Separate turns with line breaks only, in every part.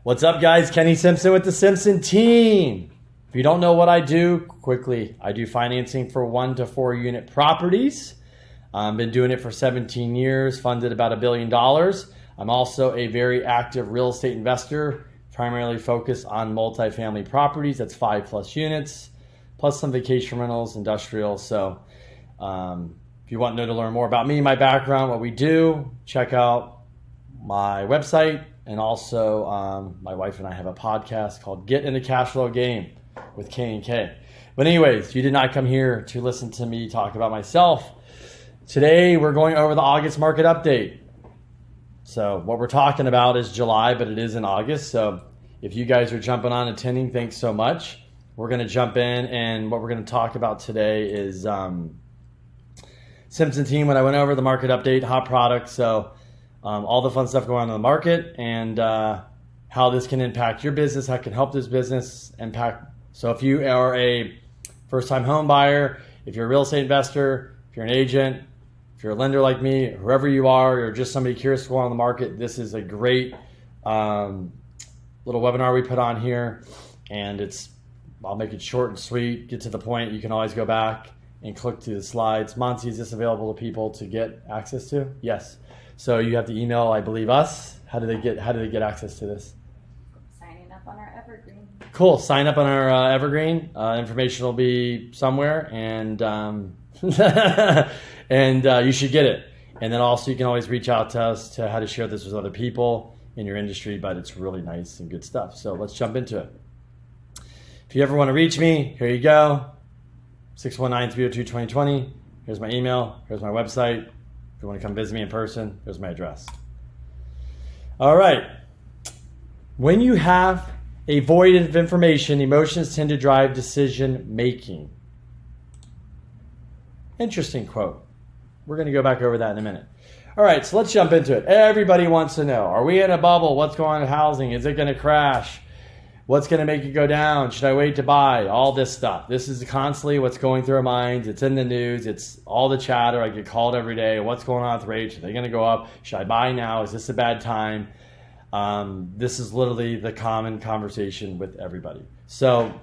What's up, guys? Kenny Simpson with the Simpson team. If you don't know what I do, quickly, I do financing for 1 to 4 unit properties. I've been doing it for 17 years, funded about $1 billion. I'm also a very active real estate investor, primarily focused on multifamily properties. That's 5+ units, plus some vacation rentals, industrial. So if you want to learn more about me, my background, what we do, check out my website. And also, my wife and I have a podcast called Get in the Cash Flow Game with K&K. But anyways, you did not come here to listen to me talk about myself. Today, we're going over the August market update. So what we're talking about is July, but it is in August. So if you guys are jumping on attending, thanks so much. We're going to jump in, and what we're going to talk about today is Simpson team. When I went over the market update, hot products. So all the fun stuff going on in the market, and how this can impact your business, how it can help this business impact. So if you are a first-time home buyer, if you're a real estate investor, if you're an agent, if you're a lender like me, whoever you are, or just somebody curious to go on the market, this is a great little webinar we put on here. And I'll make it short and sweet, get to the point. You can always go back and click to the slides. Monty, is this available to people to get access to? Yes. So you have to email, I believe, us. How do they get access to this?
Signing up on our Evergreen.
Cool. Sign up on our Evergreen. Information will be somewhere, and and you should get it. And then also you can always reach out to us to how to share this with other people in your industry, but it's really nice and good stuff. So let's jump into it. If you ever want to reach me, here you go. 619-302-2020. Here's my email. Here's my website. If you want to come visit me in person, here's my address. All right. When you have a void of information, emotions tend to drive decision making. Interesting quote. We're going to go back over that in a minute. All right, so let's jump into it. Everybody wants to know, are we in a bubble? What's going on in housing? Is it going to crash? What's going to make it go down? Should I wait to buy? All this stuff. This is constantly what's going through our minds. It's in the news. It's all the chatter. I get called every day. What's going on with rates? Are they going to go up? Should I buy now? Is this a bad time? This is literally the common conversation with everybody. So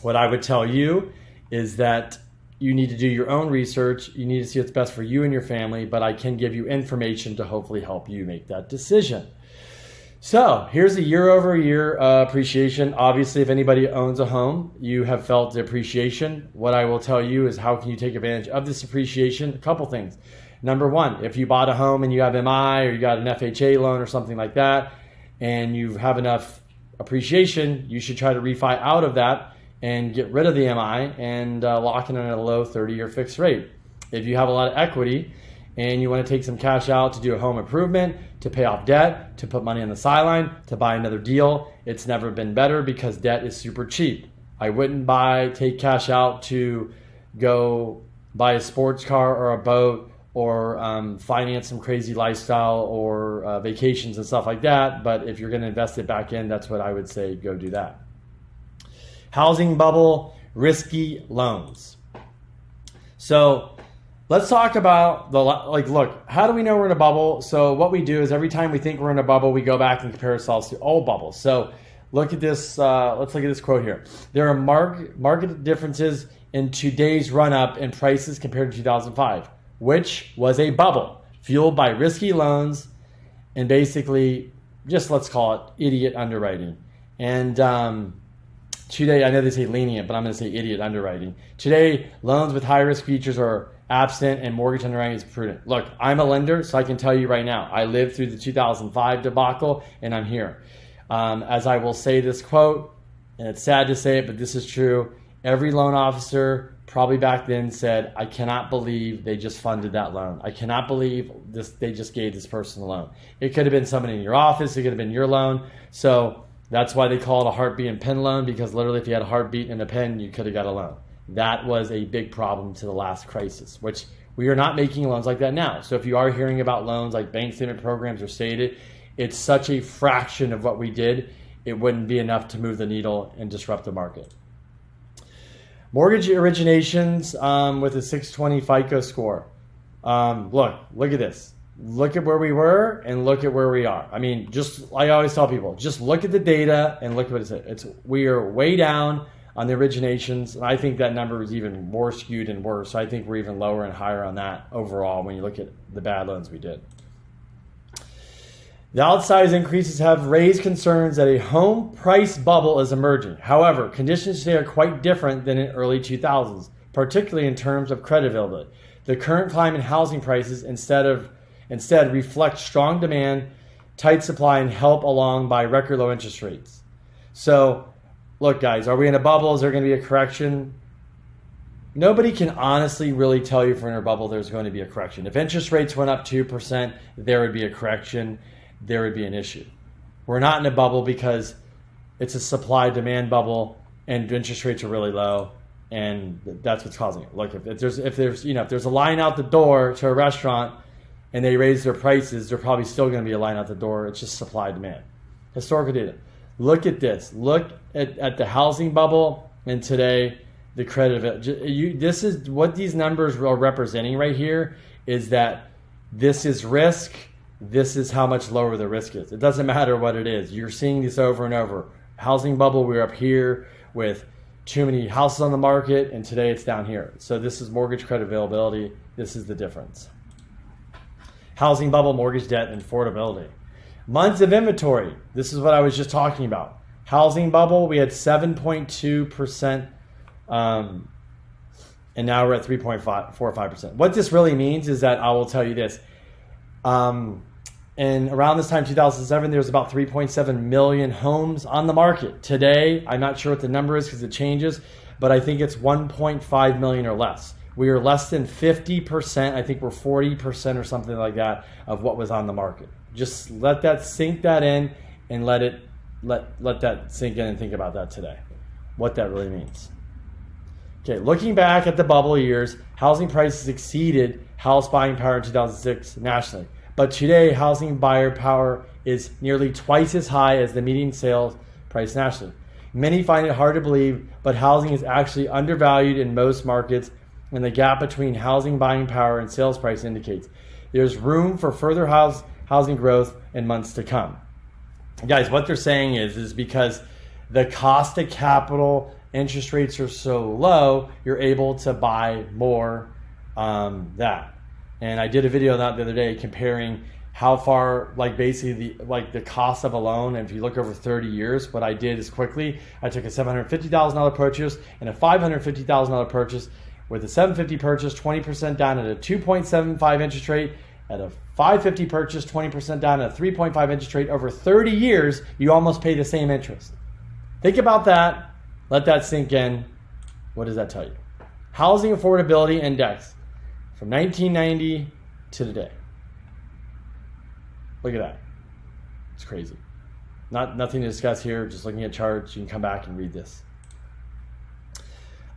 what I would tell you is that you need to do your own research. You need to see what's best for you and your family, but I can give you information to hopefully help you make that decision. So here's a year-over-year appreciation. Obviously, if anybody owns a home, you have felt the appreciation. What I will tell you is how can you take advantage of this appreciation? A couple things. Number one, if you bought a home and you have MI or you got an FHA loan or something like that, and you have enough appreciation, you should try to refi out of that and get rid of the MI and lock in at a low 30-year fixed rate. If you have a lot of equity and you want to take some cash out to do a home improvement, to pay off debt, to put money on the sideline, to buy another deal, it's never been better because debt is super cheap. I wouldn't take cash out to go buy a sports car or a boat or finance some crazy lifestyle or vacations and stuff like that. But if you're going to invest it back in, that's what I would say, go do that. Housing bubble, risky loans. So let's talk about look, how do we know we're in a bubble? So what we do is every time we think we're in a bubble, we go back and compare ourselves to old bubbles. So look at this, let's look at this quote here. There are market differences in today's run-up in prices compared to 2005, which was a bubble fueled by risky loans and basically just, let's call it idiot underwriting. And today, I know they say lenient, but I'm going to say idiot underwriting. Today, loans with high-risk features are absent and mortgage underwriting is prudent. Look, I'm a lender, so I can tell you right now, I lived through the 2005 debacle, and I'm here. As I will say this quote, and it's sad to say it, but this is true, every loan officer probably back then said, I cannot believe they just funded that loan. I cannot believe they just gave this person a loan. It could have been somebody in your office. It could have been your loan. So that's why they call it a heartbeat and pen loan, because literally if you had a heartbeat and a pen, you could have got a loan. That was a big problem to the last crisis, which we are not making loans like that now. So if you are hearing about loans like bank statement programs or stated, it's such a fraction of what we did, it wouldn't be enough to move the needle and disrupt the market. Mortgage originations with a 620 FICO score. Look at this. look at where we were and look at where we are. I mean, just I always tell people, just look at the data and look at what it says. We are way down on the originations, and I think that number is even more skewed and worse. So I think we're even lower and higher on that overall when you look at the bad loans we did. The outsized increases have raised concerns that a home price bubble is emerging. However, conditions today are quite different than in early 2000s, particularly in terms of credit availability. The current climate in housing prices instead reflect strong demand, tight supply, and help along by record low interest rates. So, look, guys, are we in a bubble? Is there going to be a correction? Nobody can honestly really tell you if we're in a bubble there's going to be a correction. If interest rates went up 2%, there would be a correction. There would be an issue. We're not in a bubble because it's a supply-demand bubble and interest rates are really low, and that's what's causing it. Look, if there's a line out the door to a restaurant and they raise their prices, there's probably still going to be a line out the door. It's just supply-demand. Historical data. Look at this. Look at the housing bubble and today the credit of it. This is what these numbers are representing right here, is that this is risk. This is how much lower the risk is. It doesn't matter what it is. You're seeing this over and over. Housing bubble, we're up here with too many houses on the market, and today it's down here. So this is mortgage credit availability. This is the difference. Housing bubble, mortgage debt, and affordability. Months of inventory. This is what I was just talking about. Housing bubble, we had 7.2%, and now we're at 3.45%. What this really means is that I will tell you this. And around this time, 2007, there was about 3.7 million homes on the market. Today, I'm not sure what the number is because it changes, but I think it's 1.5 million or less. We are less than 50%. I think we're 40% or something like that of what was on the market. Just let that sink that in and let that sink in and think about that today, what that really means. Okay, looking back at the bubble years, housing prices exceeded house buying power in 2006 nationally. But today, housing buyer power is nearly twice as high as the median sales price nationally. Many find it hard to believe, but housing is actually undervalued in most markets, and the gap between housing buying power and sales price indicates there's room for further housing growth in months to come. Guys, what they're saying is because the cost of capital, interest rates are so low, you're able to buy more that. And I did a video on that the other day comparing how far, like basically the cost of a loan. And if you look over 30 years, what I did is quickly, I took a $750,000 purchase and a $550,000 purchase. With a $750,000 purchase, 20% down at a 2.75 interest rate, at a $550,000 purchase, 20% down at a 3.5 interest rate. Over 30 years, you almost pay the same interest. Think about that. Let that sink in. What does that tell you? Housing affordability index from 1990 to today. Look at that. It's crazy. Nothing to discuss here, just looking at charts. You can come back and read this.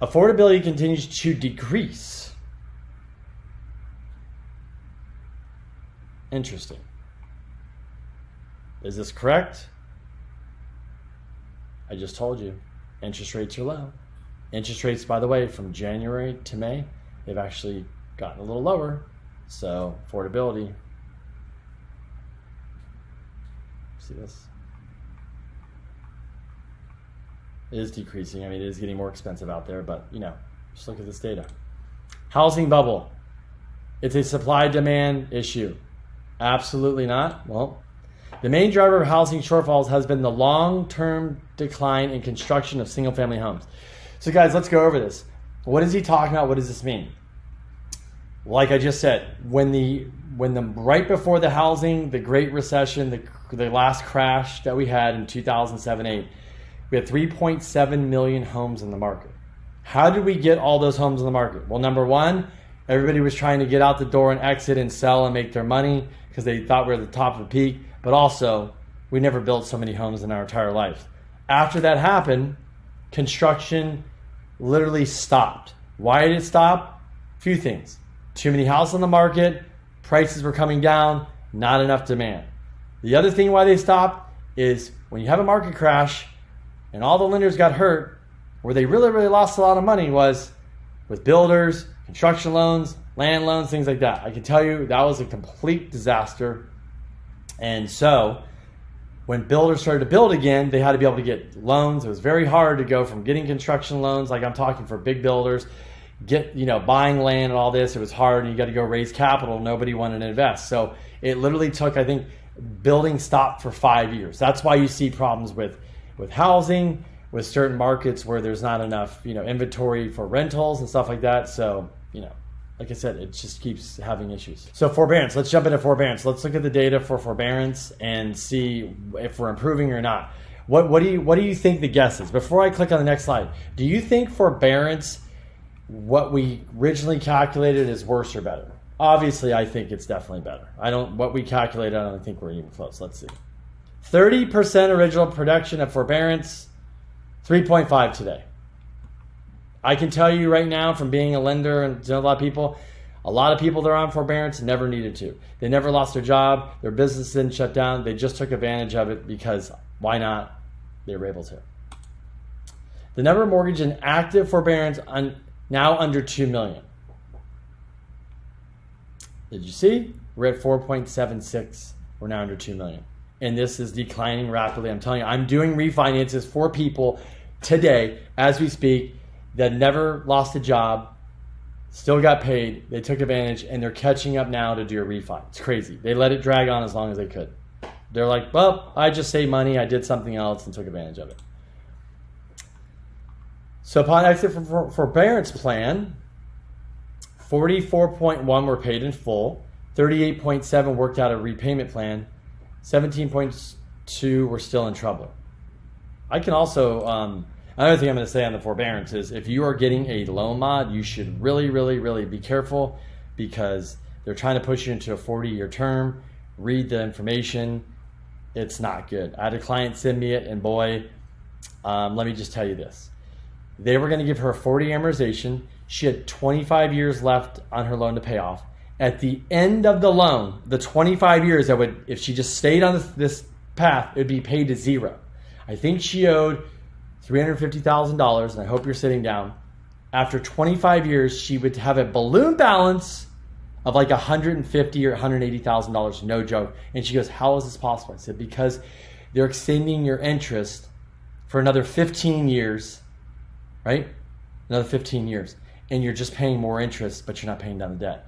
Affordability continues to decrease. Interesting. Is this correct? I just told you. Interest rates are low. Interest rates, by the way, from January to May, they've actually gotten a little lower. So affordability. See this? It is decreasing. I mean, it is getting more expensive out there, but just look at this data. Housing bubble. It's a supply-demand issue. Absolutely not. Well, the main driver of housing shortfalls has been the long-term decline in construction of single-family homes. So guys, let's go over this. What is he talking about? What does this mean? Like I just said, when the right before the housing, the Great Recession, the last crash that we had in 2007-8, we had 3.7 million homes in the market. How did we get all those homes in the market? Well, number one, everybody was trying to get out the door and exit and sell and make their money because they thought we were at the top of the peak. But also, we never built so many homes in our entire life. After that happened, construction literally stopped. Why did it stop? A few things. Too many houses on the market, prices were coming down, not enough demand. The other thing why they stopped is when you have a market crash and all the lenders got hurt, where they really, really lost a lot of money was with builders, construction loans, land loans, things like that. I can tell you that was a complete disaster. And so when builders started to build again, they had to be able to get loans. It was very hard to go from getting construction loans, like I'm talking for big builders, buying land and all this. It was hard, and you got to go raise capital. Nobody wanted to invest. So it literally took, I think, building stopped for 5 years. That's why you see problems with housing, with certain markets where there's not enough, inventory for rentals and stuff like that. So, like I said, it just keeps having issues. So forbearance, let's jump into forbearance. Let's look at the data for forbearance and see if we're improving or not. What do you think the guess is? Before I click on the next slide, do you think forbearance, what we originally calculated, is worse or better? Obviously, I think it's definitely better. What we calculated, I don't think we're even close. Let's see. 30% original production of forbearance, 3.5 today. I can tell you right now, from being a lender and to a lot of people that are on forbearance never needed to. They never lost their job. Their business didn't shut down. They just took advantage of it because why not? They were able to. The number of mortgage in active forbearance now under 2 million. Did you see? We're at 4.76. We're now under 2 million. And this is declining rapidly. I'm telling you, I'm doing refinances for people today as we speak that never lost a job, still got paid, they took advantage, and they're catching up now to do a refi. It's crazy. They let it drag on as long as they could. They're like, well, I just saved money, I did something else and took advantage of it. So upon exit from forbearance plan, 44.1 were paid in full, 38.7 worked out a repayment plan, 17.2 were still in trouble. I can also, another thing I'm going to say on the forbearance is if you are getting a loan mod, you should really, really, really be careful because they're trying to push you into a 40-year term. Read the information. It's not good. I had a client send me it, and boy, let me just tell you this. They were going to give her a 40 amortization. She had 25 years left on her loan to pay off. At the end of the loan, the 25 years that would, if she just stayed on this path, it would be paid to zero. I think she owed $350,000, and I hope you're sitting down. After 25 years, she would have a balloon balance of like $150,000 or $180,000, no joke. And she goes, how is this possible? I said, because they're extending your interest for another 15 years, right? Another 15 years. And you're just paying more interest, but you're not paying down the debt.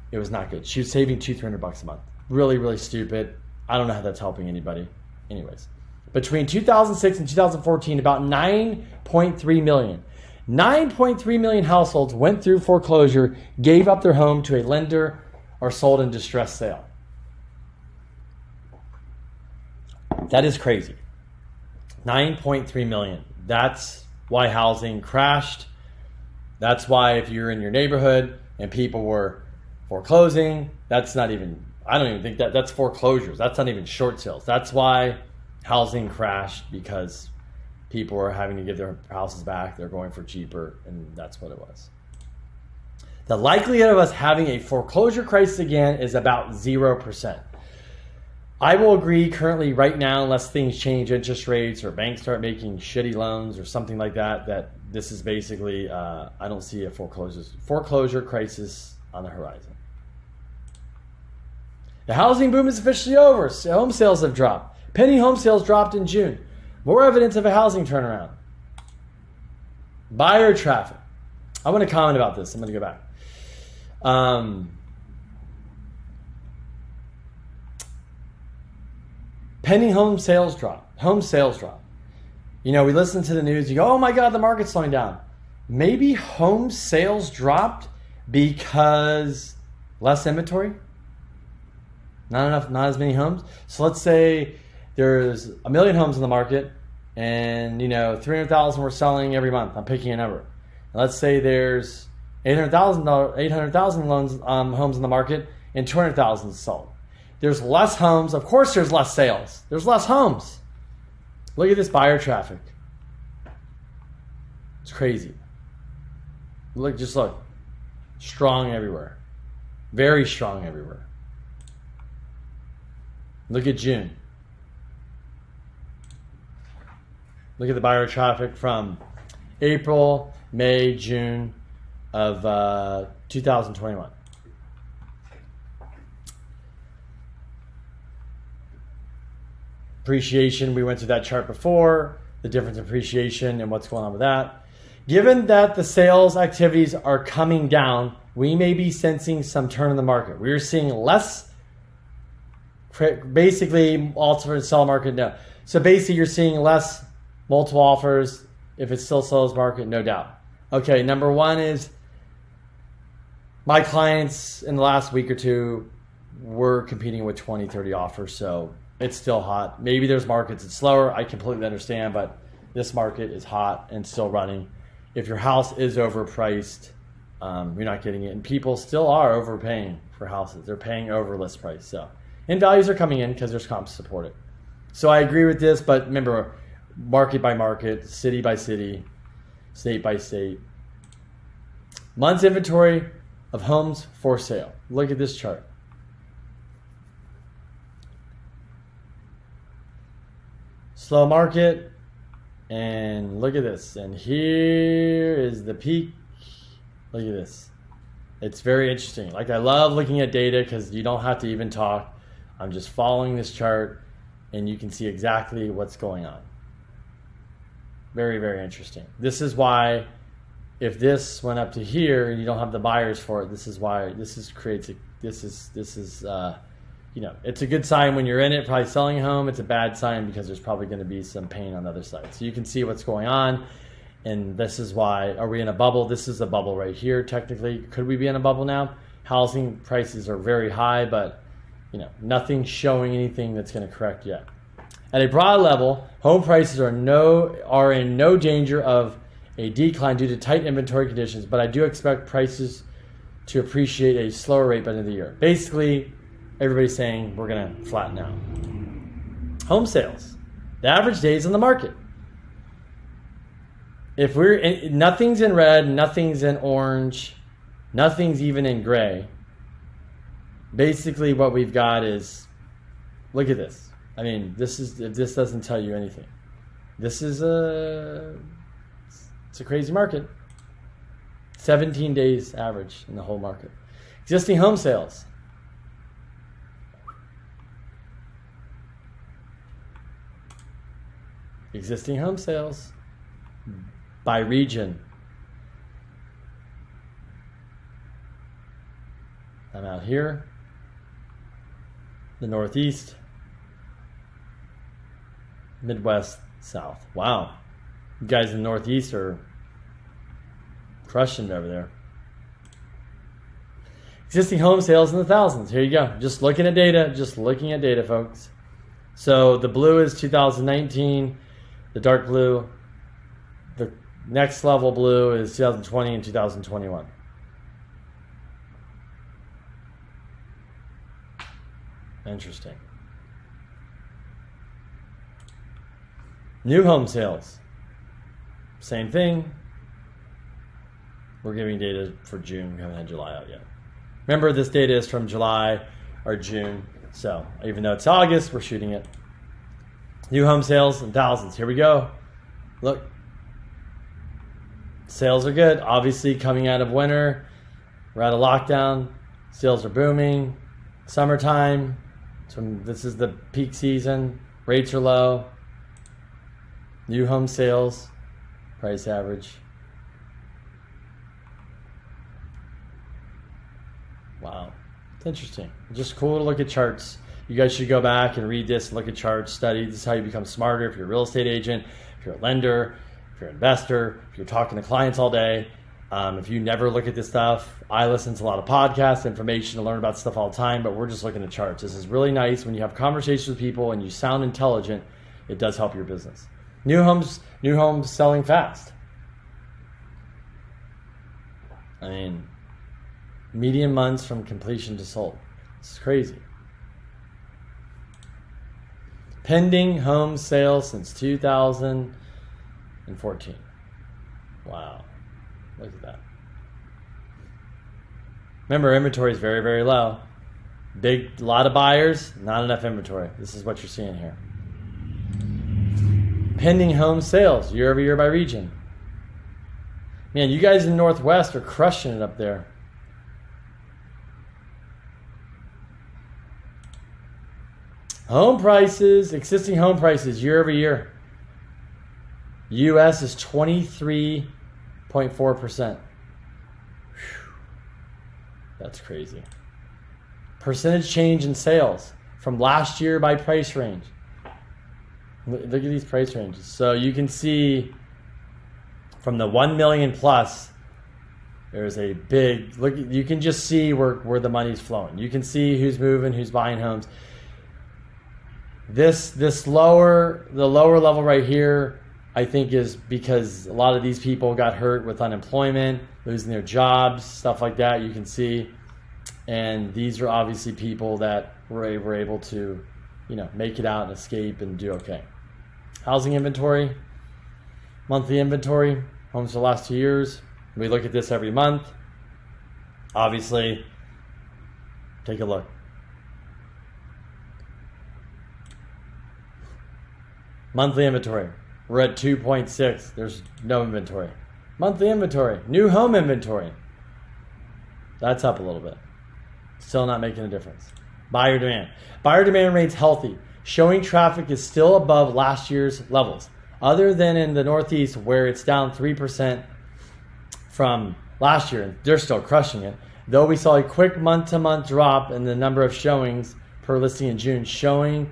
It was not good. She was saving $200-$300 a month. Really, really stupid. I don't know how that's helping anybody. Anyways, between 2006 and 2014, about 9.3 million. 9.3 million households went through foreclosure, gave up their home to a lender, or sold in distress sale. That is crazy. 9.3 million. That's why housing crashed. That's why if you're in your neighborhood and people were foreclosing, that's not even, I don't even think that's foreclosures. That's not even short sales. That's why housing crashed, because people are having to give their houses back. They're going for cheaper, and that's what it was. The likelihood of us having a foreclosure crisis again is about 0%. I will agree currently right now, unless things change interest rates or banks start making shitty loans or something like that, that this is basically, I don't see a foreclosure crisis on the horizon. The housing boom is officially over. Home sales have dropped. Penny home sales dropped in June. More evidence of a housing turnaround. Buyer traffic. I want to comment about this. I'm going to go back. Penny home sales drop. Home sales drop. You know, we listen to the news. You go, oh my God, the market's slowing down. Maybe home sales dropped because less inventory? Not as many homes. So let's say there's 1 million homes in the market, and 300,000 we're selling every month. I'm picking a number. And let's say there's 800,000 loans homes in the market, and 200,000 sold. There's less homes. Of course, there's less sales. There's less homes. Look at this buyer traffic. It's crazy. Look. Strong everywhere. Very strong everywhere. Look at June. Look at the buyer traffic from April, May, June of 2021. Appreciation, we went through that chart before, the difference in appreciation and what's going on with that. Given that the sales activities are coming down, we may be sensing some turn in the market. We're seeing less, basically, offer and sell market now. So basically, you're seeing less multiple offers. If it's still seller's market, no doubt. Okay, number one is my clients in the last week or two were competing with 20, 30 offers, so it's still hot. Maybe there's markets that's slower. I completely understand, but this market is hot and still running. If your house is overpriced, you're not getting it. And people still are overpaying for houses. They're paying over list price. So, and values are coming in because there's comps to support it. So I agree with this, but remember, market by market, city by city, state by state. Month's inventory of homes for sale. Look at this chart. Slow market. And look at this. And here is the peak. Look at this. It's very interesting. Like, I love looking at data because you don't have to even talk. I'm just following this chart and you can see exactly what's going on. Very, very interesting. This is why if this went up to here and you don't have the buyers for it, this is why you know, it's a good sign when you're in it, probably selling a home. It's a bad sign because there's probably going to be some pain on the other side. So you can see what's going on. And this is why, are we in a bubble? This is a bubble right here, technically. Could we be in a bubble now? Housing prices are very high, but you know, nothing's showing anything that's going to correct yet. At a broad level, home prices are in no danger of a decline due to tight inventory conditions, but I do expect prices to appreciate at a slower rate by the end of the year. Basically, everybody's saying we're going to flatten out. Home sales. The average days on the market. If nothing's in red, nothing's in orange, nothing's even in gray. Basically what we've got is, look at this. I mean, if this doesn't tell you anything. It's a crazy market. 17 days average in the whole market. Existing home sales. Existing home sales by region. I'm out here, the Northeast, Midwest, South. Wow. You guys in the Northeast are crushing it over there. Existing home sales in the thousands. Here you go. Just looking at data, folks. So the blue is 2019. The dark blue, the next level blue is 2020 and 2021. Interesting. New home sales. Same thing. We're giving data for June. We haven't had July out yet. Remember, this data is from July or June. So even though it's August, we're shooting it. New home sales in thousands. Here we go. Look. Sales are good. Obviously, coming out of winter. We're out of lockdown. Sales are booming. Summertime. So this is the peak season. Rates are low. New home sales. Price average. Wow. It's interesting. Just cool to look at charts. You guys should go back and read this and look at charts, study. This is how you become smarter if you're a real estate agent, if you're a lender, if you're an investor, if you're talking to clients all day. If you never look at this stuff, I listen to a lot of podcasts, information to learn about stuff all the time, but we're just looking at charts. This is really nice. When you have conversations with people and you sound intelligent, it does help your business. New homes selling fast. I mean, median months from completion to sold. It's crazy. Pending home sales since 2014. Wow. Look at that. Remember, inventory is very, very low. A lot of buyers, not enough inventory. This is what you're seeing here. Pending home sales year over year by region. Man, you guys in the Northwest are crushing it up there. Home prices, existing home prices year over year. U.S. is 23.4%. That's crazy. Percentage change in sales from last year by price range. Look at these price ranges. So you can see from the 1 million plus, there's a big look. You can just see where the money's flowing. You can see who's moving, who's buying homes. The lower level right here, I think, is because a lot of these people got hurt with unemployment, losing their jobs, stuff like that. You can see, and these are obviously people that were able to, make it out and escape and do okay. Housing inventory, monthly inventory, homes for the last 2 years. We look at this every month. Obviously, take a look. Monthly inventory, we're at 2.6. There's no inventory. Monthly inventory, new home inventory. That's up a little bit. Still not making a difference. Buyer demand. Buyer demand remains healthy. Showing traffic is still above last year's levels. Other than in the Northeast where it's down 3% from last year. They're still crushing it. Though we saw a quick month-to-month drop in the number of showings per listing in June, showing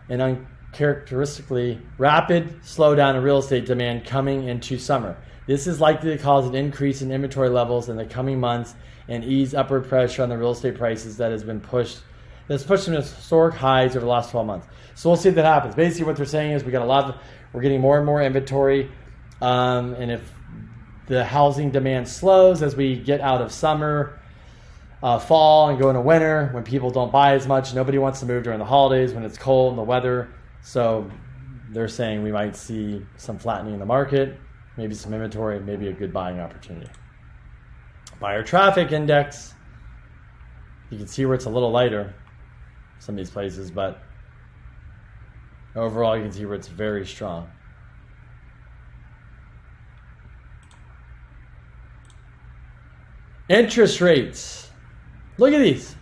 an uncharacteristically rapid slowdown in real estate demand coming into summer. This is likely to cause an increase in inventory levels in the coming months and ease upward pressure on the real estate prices that's pushed them to historic highs over the last 12 months. So we'll see if that happens. Basically what they're saying is we're getting more and more inventory, and if the housing demand slows as we get out of summer, fall, and go into winter, when people don't buy as much, nobody wants to move during the holidays when it's cold and the weather. So they're saying we might see some flattening in the market, maybe some inventory, maybe a good buying opportunity. Buyer traffic index. You can see where it's a little lighter, some of these places, but overall you can see where it's very strong. Interest rates. Look at these.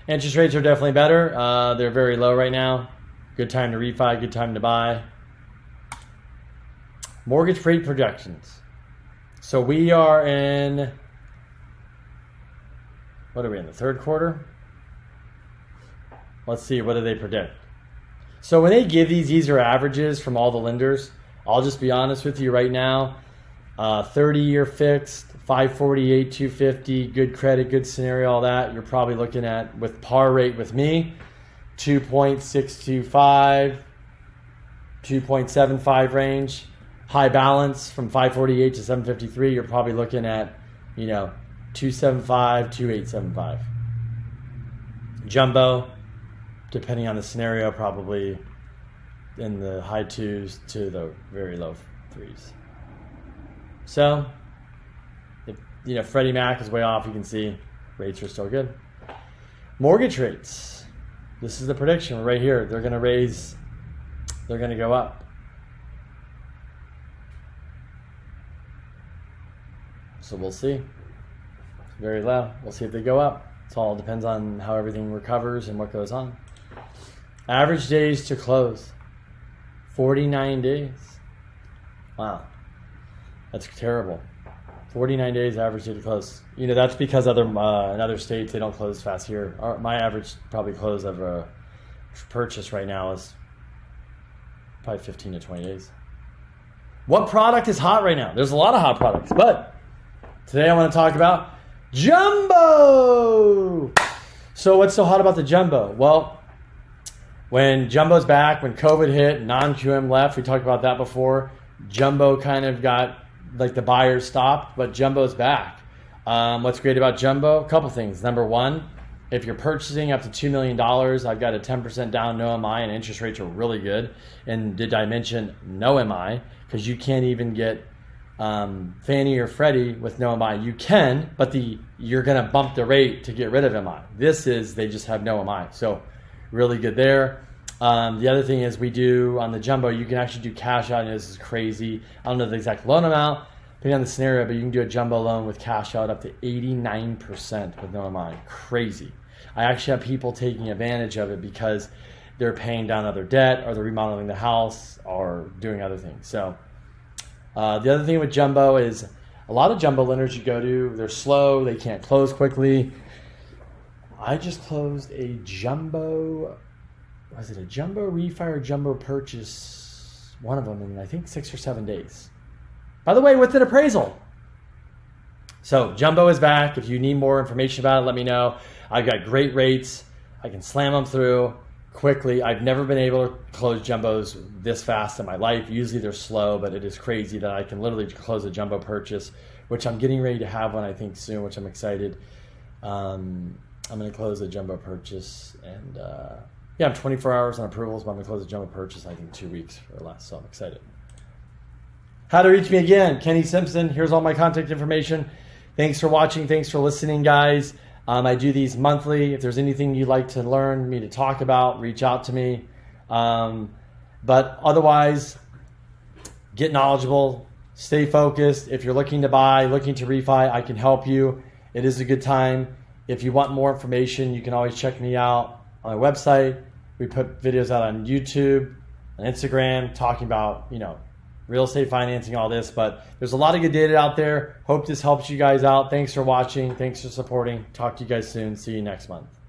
Interest rates are definitely better. They're very low right now. Good time to refi, good time to buy. Mortgage rate projections. So we are in, what are we in, the third quarter? Let's see, what do they predict? So when they give these are averages from all the lenders. I'll just be honest with you right now. 30-year fixed, 548, 250, good credit, good scenario, all that. You're probably looking at, with par rate with me, 2.625, 2.75 range. High balance from 548 to 753, you're probably looking at, 275, 2875. Jumbo, depending on the scenario, probably in the high twos to the very low threes. So, if Freddie Mac is way off, you can see rates are still good. Mortgage rates. This is the prediction right here. They're going to go up. So we'll see. It's very low. We'll see if they go up. It all depends on how everything recovers and what goes on. Average days to close, 49 days. Wow. That's terrible. 49 days average day to close. That's because in other states they don't close fast here. My average probably close of a purchase right now is probably 15 to 20 days. What product is hot right now? There's a lot of hot products, but today I want to talk about Jumbo. So what's so hot about the Jumbo? Well, when Jumbo's back, when COVID hit, non-QM left, we talked about that before. Jumbo kind of got, the buyers stopped, but Jumbo's back. What's great about Jumbo? A couple things. Number one, if you're purchasing up to $2 million, I've got a 10% down, no MI, and interest rates are really good. And did I mention no MI? Because you can't even get Fannie or Freddie with no MI. You can, but you're going to bump the rate to get rid of MI. They just have no MI. So really good there. The other thing is we do on the Jumbo, you can actually do cash out, and this is crazy. I don't know the exact loan amount, depending on the scenario, but you can do a jumbo loan with cash out up to 89% with no MI. Crazy. I actually have people taking advantage of it because they're paying down other debt, or they're remodeling the house, or doing other things. So the other thing with jumbo is a lot of jumbo lenders you go to, they're slow, they can't close quickly. I just closed a jumbo, was it a jumbo refi or jumbo purchase? One of them in, I think, 6 or 7 days. By the way, with an appraisal. So jumbo is back. If you need more information about it, let me know. I've got great rates. I can slam them through quickly. I've never been able to close jumbos this fast in my life. Usually they're slow, but it is crazy that I can literally close a jumbo purchase, which I'm getting ready to have one, I think, soon, which I'm excited. I'm going to close a jumbo purchase, and I'm 24 hours on approvals, but I'm going to close a jumbo purchase, I think, 2 weeks or less, so I'm excited. How to reach me again, Kenny Simpson. Here's all my contact information. Thanks for watching. Thanks for listening, guys. I do these monthly. If there's anything you'd like to learn me to talk about, reach out to me. But otherwise, get knowledgeable, stay focused. If you're looking to buy, looking to refi, I can help you. It is a good time. If you want more information, you can always check me out on my website. We put videos out on YouTube, on Instagram, talking about, real estate financing, all this. But there's a lot of good data out there. Hope this helps you guys out. Thanks for watching. Thanks for supporting. Talk to you guys soon. See you next month.